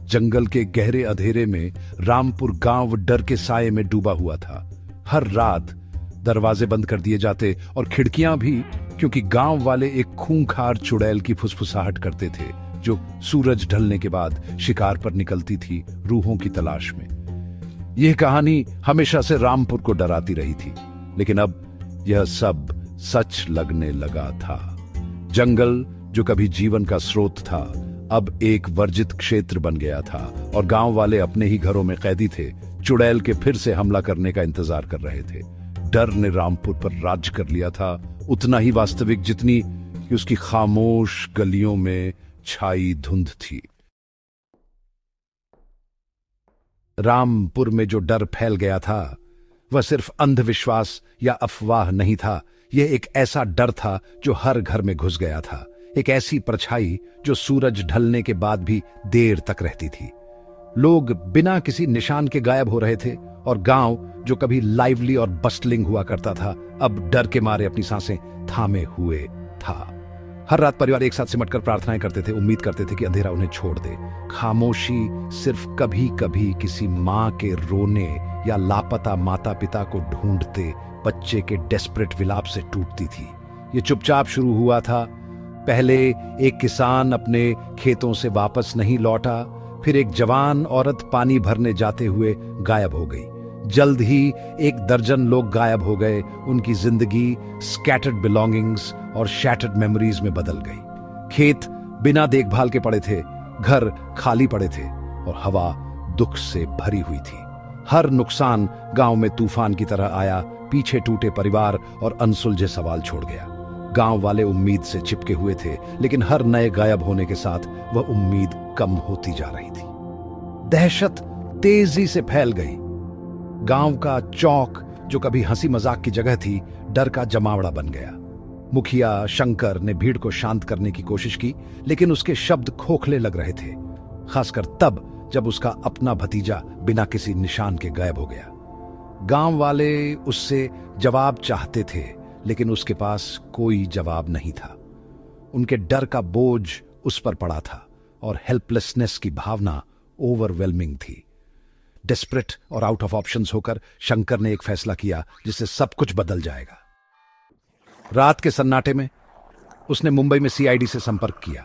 जंगल के गहरे अंधेरे में रामपुर गांव डर के साये में डूबा हुआ था। हर रात दरवाजे बंद कर दिए जाते और खिड़कियां भी, क्योंकि गांव वाले एक खूंखार चुड़ैल की फुसफुसाहट करते थे जो सूरज ढलने के बाद शिकार पर निकलती थी रूहों की तलाश में। यह कहानी हमेशा से रामपुर को डराती रही थी, लेकिन अब यह सब सच लगने लगा था। जंगल जो कभी जीवन का स्रोत था, अब एक वर्जित क्षेत्र बन गया था और गांव वाले अपने ही घरों में कैदी थे, चुड़ैल के फिर से हमला करने का इंतजार कर रहे थे। डर ने रामपुर पर राज कर लिया था, उतना ही वास्तविक जितनी कि उसकी खामोश गलियों में छाई धुंध थी। रामपुर में जो डर फैल गया था वह सिर्फ अंधविश्वास या अफवाह नहीं था। यह एक ऐसा डर था जो हर घर में घुस गया था, एक ऐसी परछाई जो सूरज ढलने के बाद भी देर तक रहती थी। लोग बिना किसी निशान के गायब हो रहे थे और गांव जो कभी लाइवली और बस्टलिंग हुआ करता था, अब डर के मारे अपनी सांसें थामे हुए था। हर रात परिवार एक साथ सिमटकर प्रार्थनाएं करते थे, उम्मीद करते थे कि अंधेरा उन्हें छोड़ दे। खामोशी सिर्फ कभी कभी किसी मां के रोने या लापता माता पिता को ढूंढते बच्चे के डेस्परेट विलाप से टूटती थी। ये चुपचाप शुरू हुआ था। पहले एक किसान अपने खेतों से वापस नहीं लौटा, फिर एक जवान औरत पानी भरने जाते हुए गायब हो गई। जल्द ही एक दर्जन लोग गायब हो गए। उनकी जिंदगी स्कैटर्ड बिलोंगिंग्स और शैटर्ड मेमोरीज में बदल गई। खेत बिना देखभाल के पड़े थे, घर खाली पड़े थे और हवा दुख से भरी हुई थी। हर नुकसान गांव में तूफान की तरह आया, पीछे टूटे परिवार और अनसुलझे सवाल छोड़ गया। गांव वाले उम्मीद से चिपके हुए थे, लेकिन हर नए गायब होने के साथ वह उम्मीद कम होती जा रही थी। दहशत तेजी से फैल गई। गांव का चौक जो कभी हंसी मजाक की जगह थी, डर का जमावड़ा बन गया। मुखिया शंकर ने भीड़ को शांत करने की कोशिश की, लेकिन उसके शब्द खोखले लग रहे थे, खासकर तब जब उसका अपना भतीजा बिना किसी निशान के गायब हो गया। गांव वाले उससे जवाब चाहते थे, लेकिन उसके पास कोई जवाब नहीं था। उनके डर का बोझ उस पर पड़ा था और हेल्पलेसनेस की भावना ओवरवेलमिंग थी। डेस्परेट और आउट ऑफ ऑप्शंस होकर शंकर ने एक फैसला किया जिससे सब कुछ बदल जाएगा। रात के सन्नाटे में उसने मुंबई में सीआईडी से संपर्क किया।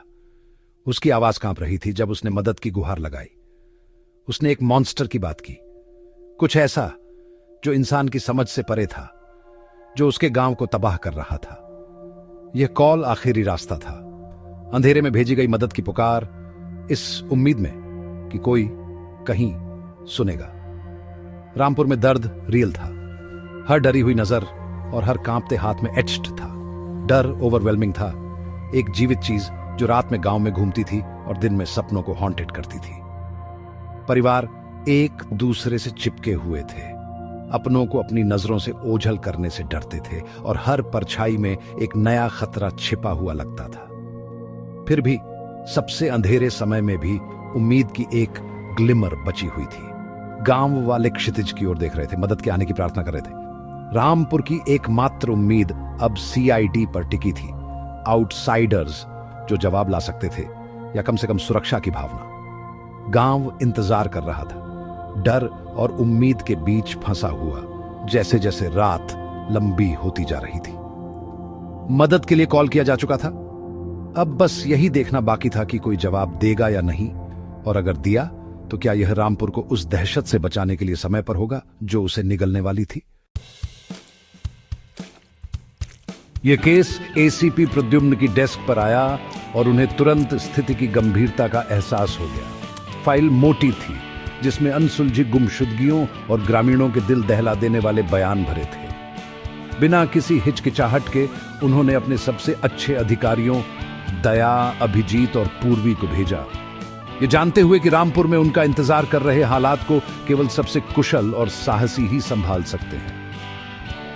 उसकी आवाज कांप रही थी जब उसने मदद की गुहार लगाई। उसने एक मॉन्स्टर की बात की, कुछ ऐसा जो इंसान की समझ से परे था, जो उसके गांव को तबाह कर रहा था। यह कॉल आखिरी रास्ता था। अंधेरे में भेजी गई मदद की पुकार, इस उम्मीद में कि कोई कहीं सुनेगा। रामपुर में दर्द रियल था। हर डरी हुई नजर और हर कांपते हाथ में एच्ड था। डर ओवरवेलमिंग था, एक जीवित चीज जो रात में गांव में घूमती थी और दिन में सपनों को हॉन्टेड करती थी। परिवार एक दूसरे से चिपके हुए थे, अपनों को अपनी नजरों से ओझल करने से डरते थे और हर परछाई में एक नया खतरा छिपा हुआ लगता था। फिर भी सबसे अंधेरे समय में भी उम्मीद की एक ग्लिमर बची हुई थी। गांव वाले क्षितिज की ओर देख रहे थे, मदद के आने की प्रार्थना कर रहे थे। रामपुर की एकमात्र उम्मीद अब सीआईडी पर टिकी थी। आउटसाइडर्स जो जवाब ला सकते थे, या कम से कम सुरक्षा की भावना। गांव इंतजार कर रहा था, डर और उम्मीद के बीच फंसा हुआ, जैसे जैसे रात लंबी होती जा रही थी। मदद के लिए कॉल किया जा चुका था। अब बस यही देखना बाकी था कि कोई जवाब देगा या नहीं, और अगर दिया तो क्या यह रामपुर को उस दहशत से बचाने के लिए समय पर होगा जो उसे निगलने वाली थी। यह केस एसीपी प्रद्युम्न की डेस्क पर आया और उन्हें तुरंत स्थिति की गंभीरता का एहसास हो गया। फाइल मोटी थी, जिसमें अनसुलझी गुमशुदगियों और ग्रामीणों के दिल दहला देने वाले बयान भरे थे। बिना किसी हिचकिचाहट के उन्होंने अपने सबसे अच्छे अधिकारियों दया, अभिजीत और पूर्वी को भेजा, ये जानते हुए कि रामपुर में उनका इंतजार कर रहे हालात को केवल सबसे कुशल और साहसी ही संभाल सकते हैं।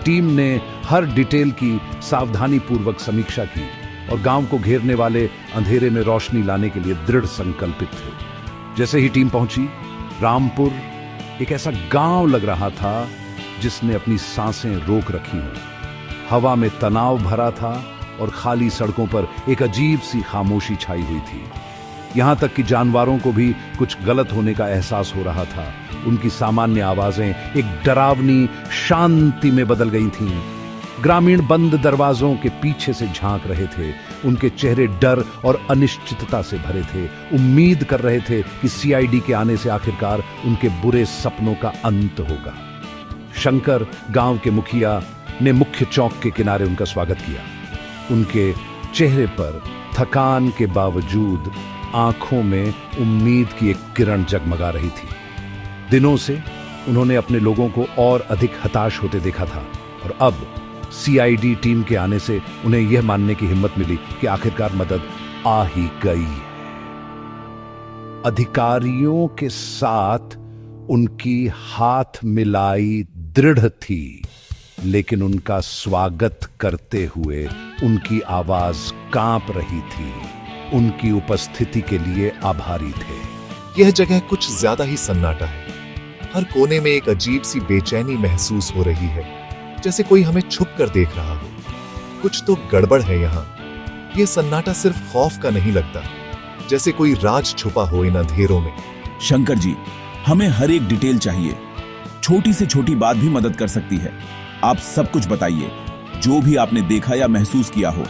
टीम ने हर डिटेल की सावधानी पूर्वक समीक्षा की और गांव को घेरने वाले अंधेरे में रोशनी लाने के लिए दृढ़ संकल्पित थे। जैसे ही टीम पहुंची, रामपुर एक ऐसा गांव लग रहा था जिसने अपनी सांसें रोक रखी हों। हवा में तनाव भरा था और खाली सड़कों पर एक अजीब सी खामोशी छाई हुई थी। यहां तक कि जानवरों को भी कुछ गलत होने का एहसास हो रहा था। उनकी सामान्य आवाजें एक डरावनी शांति में बदल गई थीं। ग्रामीण बंद दरवाजों के पीछे से झांक रहे थे। उनके चेहरे डर और अनिश्चितता से भरे थे। उम्मीद कर रहे थे कि सीआईडी के आने से आखिरकार उनके बुरे सपनों का अंत होगा। शंकर, गांव के मुखिया, ने मुख्य चौक के किनारे उनका स्वागत किया। उनके चेहरे पर थकान के बावजूद आंखों में उम्मीद की एक किरण जगमगा रही थी। दिनों से उन्होंने अपने लोगों को और अधिक हताश होते देखा था और अब सीआईडी टीम के आने से उन्हें यह मानने की हिम्मत मिली कि आखिरकार मदद आ ही गई। अधिकारियों के साथ उनकी हाथ मिलाई दृढ़ थी, लेकिन उनका स्वागत करते हुए उनकी आवाज कांप रही थी। उनकी उपस्थिति के लिए आभारी थे। यह जगह कुछ ज्यादा ही सन्नाटा है। हर कोने में एक अजीब सी बेचैनी महसूस हो रही है, जैसे कोई हमें छुप कर देख रहा हो। कुछ तो गड़बड़ है यहाँ। यह सन्नाटा सिर्फ खौफ का नहीं लगता, जैसे कोई राज छुपा हो इन अंधेरों में। शंकर जी, हमें हर एक डिटेल चाहिए। छोटी से छोटी बात भी मदद कर सकती है। आप सब कुछ बताइए, जो भी आपने देखा या महसूस किया हो।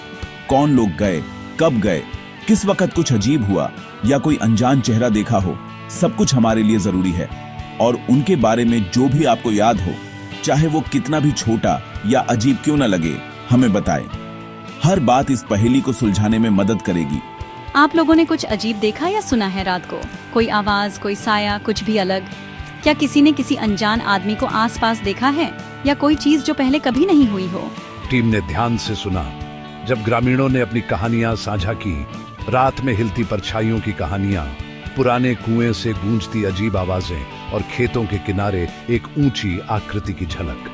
कौन लोग गए, कब गए, किस वक्त कुछ अजीब हुआ या कोई अनजान चेहरा देखा हो, सब कुछ हमारे लिए जरूरी है। और उनके बारे में जो भी आपको याद हो, चाहे वो कितना भी छोटा या अजीब क्यों न लगे, हमें बताएं। हर बात इस पहेली को सुलझाने में मदद करेगी। आप लोगों ने कुछ अजीब देखा या सुना है रात को? कोई आवाज, कोई साया, कुछ भी अलग? क्या किसी ने किसी अनजान आदमी को आसपास देखा है या कोई चीज जो पहले कभी नहीं हुई हो? टीम ने ध्यान से सुना। जब ग्रामीणों ने अपनी कहानियां साझा की, रात में हिलती परछाइयों की कहानियां, पुराने कुएं से गूंजती अजीब आवाजें और खेतों के किनारे एक ऊंची आकृति की झलक।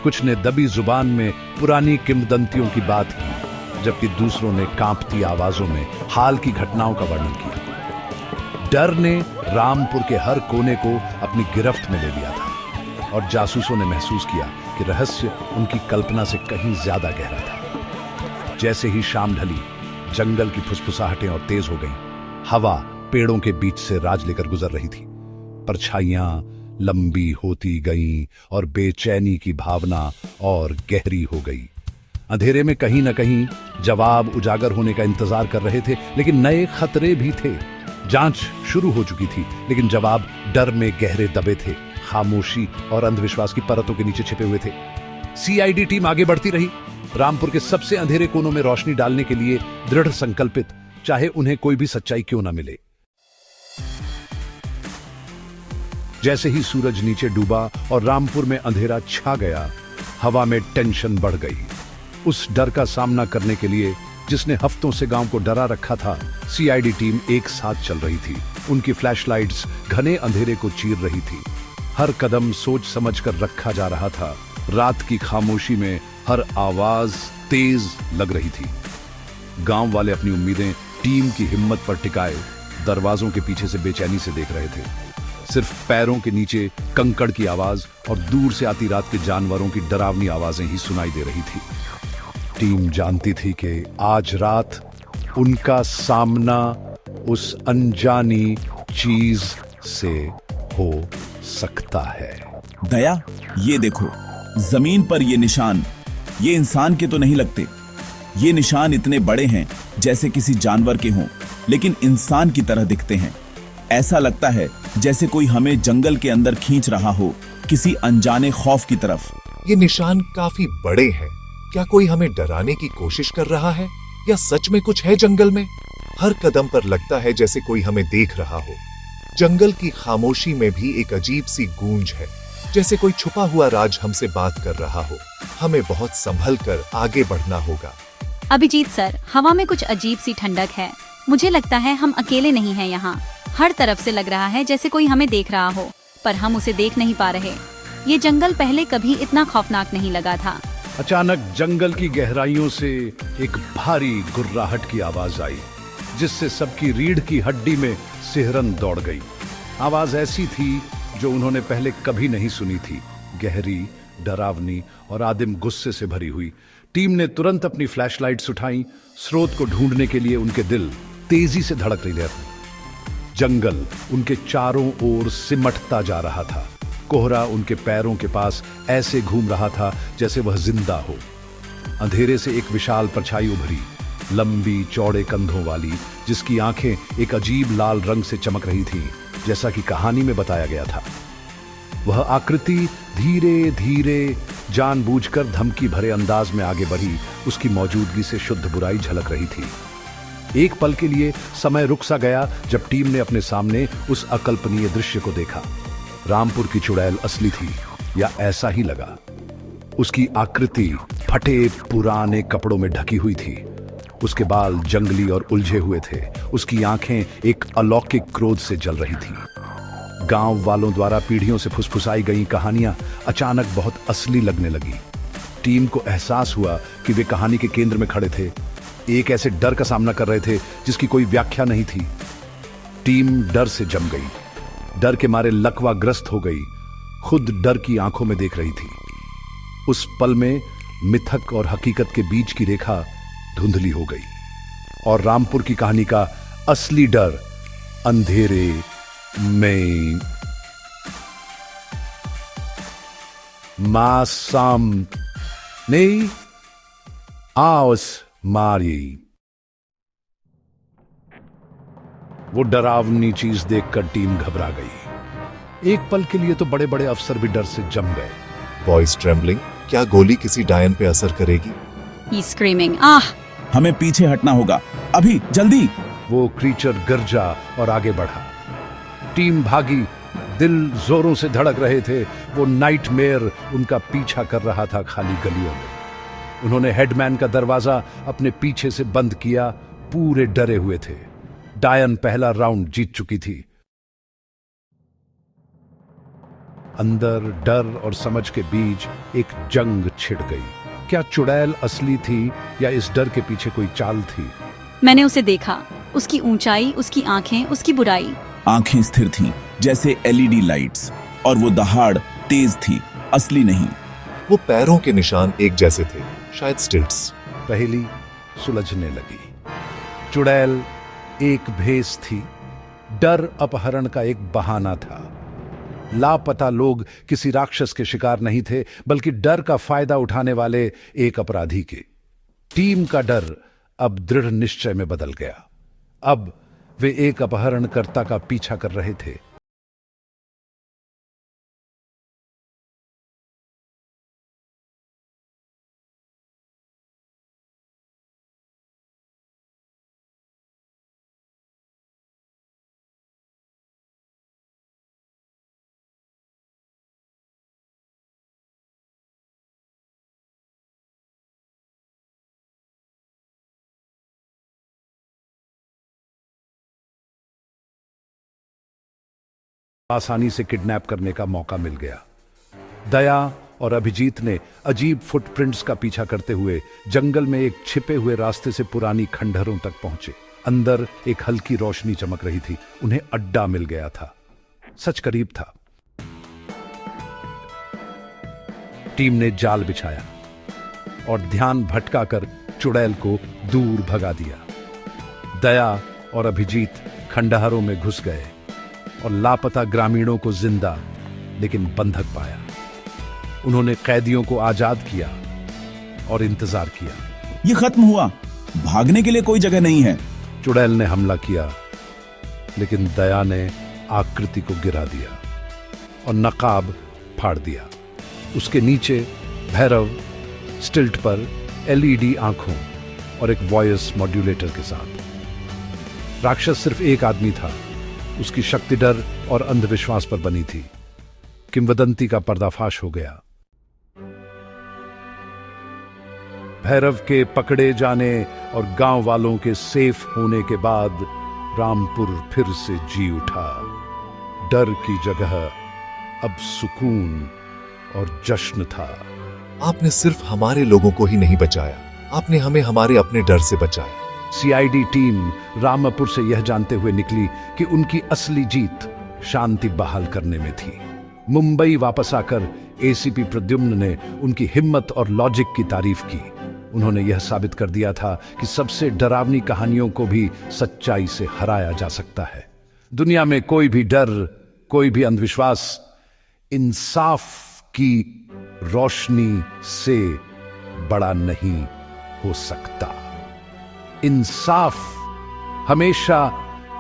कुछ ने दबी जुबान में पुरानी किंवदंतियों की बात की, जबकि दूसरों ने कांपती आवाजों में हाल की घटनाओं का वर्णन किया। डर ने रामपुर के हर कोने को अपनी गिरफ्त में ले लिया था और जासूसों ने महसूस किया कि रहस्य उनकी कल्पना से कहीं ज्यादा गहरा था। जैसे ही शाम ढली, जंगल की फुसफुसाहटें और तेज हो गईं। हवा पेड़ों के बीच से राज लेकर गुजर रही थी। परछाइयां लंबी होती गईं और बेचैनी की भावना और गहरी हो गई। अंधेरे में कहीं न कहीं जवाब उजागर होने का इंतजार कर रहे थे, लेकिन नए खतरे भी थे। जांच शुरू हो चुकी थी, लेकिन जवाब डर में गहरे दबे थे, खामोशी और अंधविश्वास की परतों के नीचे छिपे हुए थे। सीआईडी टीम आगे बढ़ती रही, रामपुर के सबसे अंधेरे कोनों में रोशनी डालने के लिए दृढ़ संकल्पित, चाहे उन्हें कोई भी सच्चाई क्यों न मिले। जैसे ही सूरज नीचे डूबा और रामपुर में अंधेरा छा गया, हवा में टेंशन बढ़ गई। उस डर का सामना करने के लिए जिसने हफ्तों से गांव को डरा रखा था, सीआईडी टीम एक साथ चल रही थी। उनकी फ्लैशलाइट्स घने अंधेरे को चीर रही थी। हर कदम सोच समझकर रखा जा रहा था। रात की खामोशी में हर आवाज तेज लग रही थी। गांव वाले अपनी उम्मीदें टीम की हिम्मत पर टिकाए दरवाजों के पीछे से बेचैनी से देख रहे थे। सिर्फ पैरों के नीचे कंकड़ की आवाज और दूर से आती रात के जानवरों की डरावनी आवाजें ही सुनाई दे रही थी। टीम जानती थी कि आज रात उनका सामना उस अनजानी चीज से हो सकता है। दया, ये देखो, जमीन पर ये निशान, ये इंसान के तो नहीं लगते। ये निशान इतने बड़े हैं जैसे किसी जानवर के हों, लेकिन इंसान की तरह दिखते हैं। ऐसा लगता है जैसे कोई हमें जंगल के अंदर खींच रहा हो, किसी अनजाने खौफ की तरफ। ये निशान काफी बड़े हैं। क्या कोई हमें डराने की कोशिश कर रहा है या सच में कुछ है जंगल में? हर कदम पर लगता है जैसे कोई हमें देख रहा हो। जंगल की खामोशी में भी एक अजीब सी गूंज है, जैसे कोई छुपा हुआ राज हमसे बात कर रहा हो। हमें बहुत संभल कर आगे बढ़ना होगा। अभिजीत सर, हवा में कुछ अजीब सी ठंडक है। मुझे लगता है हम अकेले नहीं हैं यहाँ। हर तरफ से लग रहा है जैसे कोई हमें देख रहा हो, पर हम उसे देख नहीं पा रहे। ये जंगल पहले कभी इतना खौफनाक नहीं लगा था। अचानक जंगल की गहराइयों से एक भारी गुर्राहट की आवाज आई, जिससे सबकी रीढ़ की हड्डी में सिहरन दौड़ गई। आवाज ऐसी थी जो उन्होंने पहले कभी नहीं सुनी थी, गहरी, डरावनी और आदिम गुस्से से भरी हुई। टीम ने तुरंत अपनी फ्लैशलाइट्स उठाई। स्रोत को ढूंढने के लिए उनके दिल तेजी से धड़क रही थी। जंगल उनके चारों ओर सिमटता जा रहा था। कोहरा उनके पैरों के पास ऐसे घूम रहा था जैसे वह जिंदा हो। अंधेरे से एक विशाल परछाई उभरी, लंबी चौड़े कंधों वाली, जिसकी आंखें एक अजीब लाल रंग से चमक रही थीं, जैसा कि कहानी में बताया गया था। वह आकृति धीरे धीरे जानबूझकर धमकी भरे अंदाज में आगे बढ़ी। उसकी मौजूदगी से शुद्ध बुराई झलक रही थी। एक पल के लिए समय रुक सा गया जब टीम ने अपने सामने उस अकल्पनीय दृश्य को देखा। रामपुर की चुड़ैल असली थी, या ऐसा ही लगा। उसकी आकृति फटे पुराने कपड़ों में ढकी हुई थी। उसके बाल जंगली और उलझे हुए थे। उसकी आंखें एक अलौकिक क्रोध से जल रही थी। गांव वालों द्वारा पीढ़ियों से फुसफुसाई गई कहानियां अचानक बहुत असली लगने लगी। टीम को एहसास हुआ कि वे कहानी के केंद्र में खड़े थे, एक ऐसे डर का सामना कर रहे थे जिसकी कोई व्याख्या नहीं थी। टीम डर से जम गई, डर के मारे लकवाग्रस्त हो गई, खुद डर की आंखों में देख रही थी। उस पल में मिथक और हकीकत के बीच की रेखा धुंधली हो गई और रामपुर की कहानी का असली डर अंधेरे में सामने आवाज मारी। वो डरावनी चीज देखकर टीम घबरा गई। एक पल के लिए तो बड़े बड़े अफसर भी डर से जम गए। वॉइस ट्रेम्बलिंग, क्या गोली किसी डायन पे असर करेगी? He's screaming, आह! हमें पीछे हटना होगा, अभी जल्दी। वो क्रीचर गरजा और आगे बढ़ा। टीम भागी, दिल जोरों से धड़क रहे थे। वो नाइटमेयर उनका पीछा कर रहा था खाली गलियों में। उन्होंने हेडमैन का दरवाजा अपने पीछे से बंद किया। पूरे डरे हुए थे। डायन पहला राउंड जीत चुकी थी। अंदर डर और समझ के बीच एक जंग छिड़ गई। क्या चुड़ैल असली थी या इस डर के पीछे कोई चाल थी? मैंने उसे देखा, उसकी ऊंचाई, उसकी आंखें, उसकी बुराई। आंखें स्थिर थीं, जैसे एलईडी लाइट्स, और वो दहाड़ तेज थी, असली नहीं। वो पैरों के निशान एक जैसे थे, शायद स्टिल्ट्स। पहली सुलझने लगी। चुड़ैल एक भेस थी, डर अपहरण का एक बहाना था। लापता लोग किसी राक्षस के शिकार नहीं थे, बल्कि डर का फायदा उठाने वाले एक अपराधी के। टीम का डर अब दृढ़ निश्चय में बदल गया। अब वे एक अपहरणकर्ता का पीछा कर रहे थे। आसानी से किडनैप करने का मौका मिल गया। दया और अभिजीत ने अजीब फुटप्रिंट्स का पीछा करते हुए जंगल में एक छिपे हुए रास्ते से पुरानी खंडहरों तक पहुंचे। अंदर एक हल्की रोशनी चमक रही थी। उन्हें अड्डा मिल गया था। सच करीब था। टीम ने जाल बिछाया और ध्यान भटकाकर चुड़ैल को दूर भगा दिया। दया और अभिजीत खंडहरों में घुस गए और लापता ग्रामीणों को जिंदा लेकिन बंधक पाया। उन्होंने कैदियों को आजाद किया और इंतजार किया। ये खत्म हुआ, भागने के लिए कोई जगह नहीं है। चुड़ैल ने हमला किया, लेकिन दया ने आकृति को गिरा दिया और नकाब फाड़ दिया। उसके नीचे भैरव स्टिल्ट पर एलईडी आंखों और एक वॉइस मॉड्यूलेटर के साथ। राक्षस सिर्फ एक आदमी था। उसकी शक्ति डर और अंधविश्वास पर बनी थी। किंवदंती का पर्दाफाश हो गया। भैरव के पकड़े जाने और गांव वालों के सेफ होने के बाद रामपुर फिर से जी उठा। डर की जगह अब सुकून और जश्न था। आपने सिर्फ हमारे लोगों को ही नहीं बचाया, आपने हमें हमारे अपने डर से बचाया। सीआईडी टीम रामपुर से यह जानते हुए निकली कि उनकी असली जीत शांति बहाल करने में थी। मुंबई वापस आकर एसीपी प्रद्युम्न ने उनकी हिम्मत और लॉजिक की तारीफ की। उन्होंने यह साबित कर दिया था कि सबसे डरावनी कहानियों को भी सच्चाई से हराया जा सकता है। दुनिया में कोई भी डर, कोई भी अंधविश्वास इंसाफ की रोशनी से बड़ा नहीं हो सकता। इंसाफ हमेशा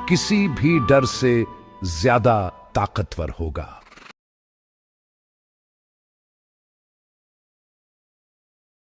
किसी भी डर से ज्यादा ताकतवर होगा।